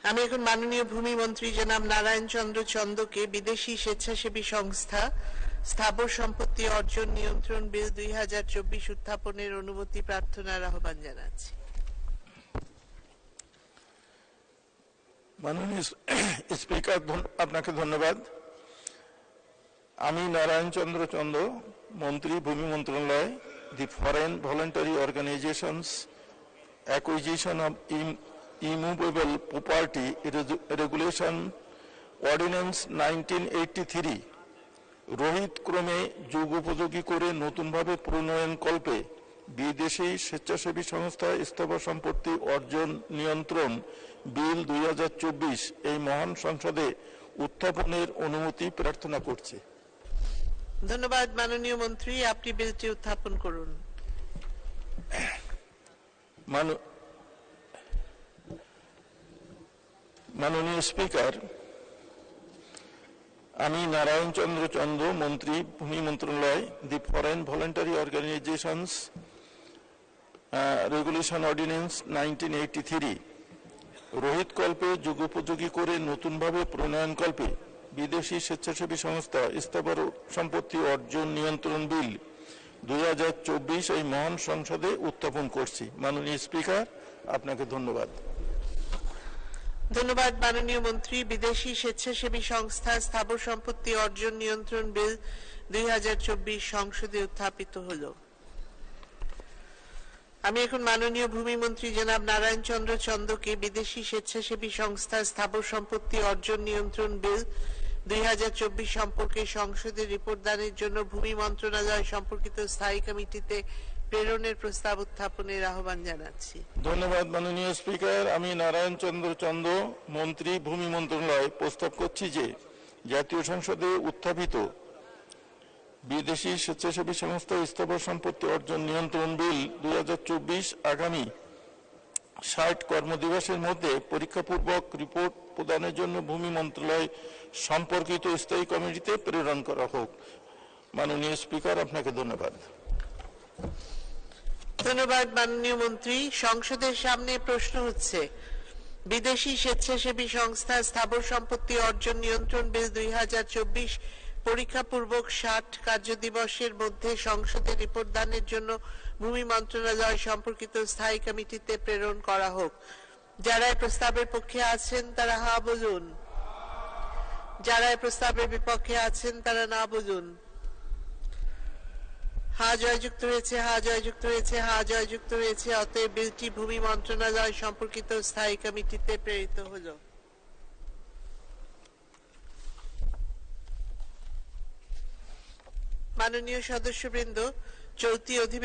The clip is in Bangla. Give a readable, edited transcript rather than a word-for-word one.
আমি এখন মাননীয় ভূমি মন্ত্রী জনাব নারায়ণ চন্দ্র চন্দকে বিদেশি স্বেচ্ছাসেবী সংস্থা স্থাবর সম্পত্তি অর্জন নিয়ন্ত্রণ বিল 2024 উত্থাপনের অনুমতি প্রার্থনার আহ্বান জানাচ্ছি। মাননীয় স্পিকার, আপনাকে ধন্যবাদ। আমি নারায়ণ চন্দ্র চন্দ, মন্ত্রী, ভূমি মন্ত্রণালয়, the foreign voluntary organisations acquisition of immovable property regulation ordinance 1983 রোহিত ক্রমে যুগোপযোগী করে নতুনভাবে প্রণয়ন কল্পে বিদেশি স্বেচ্ছাসেবী সংস্থা স্থাবর সম্পত্তি অর্জন নিয়ন্ত্রণ বিল 2024 এই মহান সংসদে উত্থাপনের অনুমতি প্রার্থনা করছি। ধন্যবাদ মাননীয় মন্ত্রী, আপনি বিলটি উত্থাপন করুন। মাননীয় স্পিকার, আমি নারায়ণ চন্দ্র চন্দ, মন্ত্রী, ভূমি মন্ত্রণালয়, the foreign voluntary organisations regulation ordinance 1983 রোহিত কল্পে যুগোপযোগী করে নতুনভাবে প্রণয়ন কল্পে বিদেশি স্বেচ্ছাসেবী সংস্থা স্থাবর সম্পত্তি অর্জন নিয়ন্ত্রণ বিল 2024 এই মহান সংসদে উত্থাপন করছি। মাননীয় স্পিকার, আপনাকে ধন্যবাদ। ধন্যবাদ মাননীয় মন্ত্রী। বিদেশি স্বেচ্ছাসেবী সংস্থা স্থাবর সম্পত্তি অর্জন নিয়ন্ত্রণ বিল 2024 সংসদে উত্থাপিত হলো। আমি এখন মাননীয় ভূমি মন্ত্রী জনাব নারায়ণ চন্দ্র চন্দকে বিদেশি স্বেচ্ছাসেবী সংস্থা স্থাবর সম্পত্তি অর্জন নিয়ন্ত্রণ বিল 2024 সম্পর্কে সংসদে রিপোর্ট দানের জন্য ভূমি মন্ত্রণালয় সম্পর্কিত স্থায়ী কমিটিতে প্রেরণের প্রস্তাব উত্থাপনের আহ্বান জানাচ্ছি। ধন্যবাদ মাননীয় স্পিকার। আমি নারায়ণ চন্দ্র চন্দ, মন্ত্রী, ভূমি মন্ত্রণালয় প্রস্তাব করছি যে জাতীয় সংসদে উত্থাপিত বিদেশি স্বেচ্ছাসেবী সংস্থা স্থাবর সম্পত্তি অর্জন নিয়ন্ত্রণ বিল 2024 আগামী 60 কর্মদিবসের মধ্যে পরীক্ষাপূর্বক রিপোর্ট প্রদানের জন্য ভূমি মন্ত্রণালয় সম্পর্কিত স্থায়ী কমিটিতে প্রেরণ করা হোক। মাননীয় স্পিকার, আপনাকে ধন্যবাদ। ধন্যবাদ মাননীয় মন্ত্রী। সংসদের সামনে প্রশ্ন হচ্ছে বিদেশি স্বেচ্ছাসেবী সংস্থা স্থাবর সম্পত্তি অর্জন নিয়ন্ত্রণ বিল 2024 পরীক্ষাপূর্বক 60 কার্যদিবসের মধ্যে সংসদে রিপোর্ট দানের জন্য ভূমি মন্ত্রণালয় সম্পর্কিত স্থায়ী কমিটিতে প্রেরণ করা হোক। যারা এই প্রস্তাবের পক্ষে আছেন তারা হা বলুন, যারা এই প্রস্তাবের বিপক্ষে আছেন তারা না বলুন। হা জয়যুক্ত হয়েছে, হা জয়যুক্ত হয়েছে, হা জয়যুক্ত হয়েছে। অতএব বিলটি ভূমি মন্ত্রণালয় সম্পর্কিত স্থায়ী কমিটিতে প্রেরিত হলো। মাননীয় সদস্যবৃন্দ, চলতি অধিবেশনে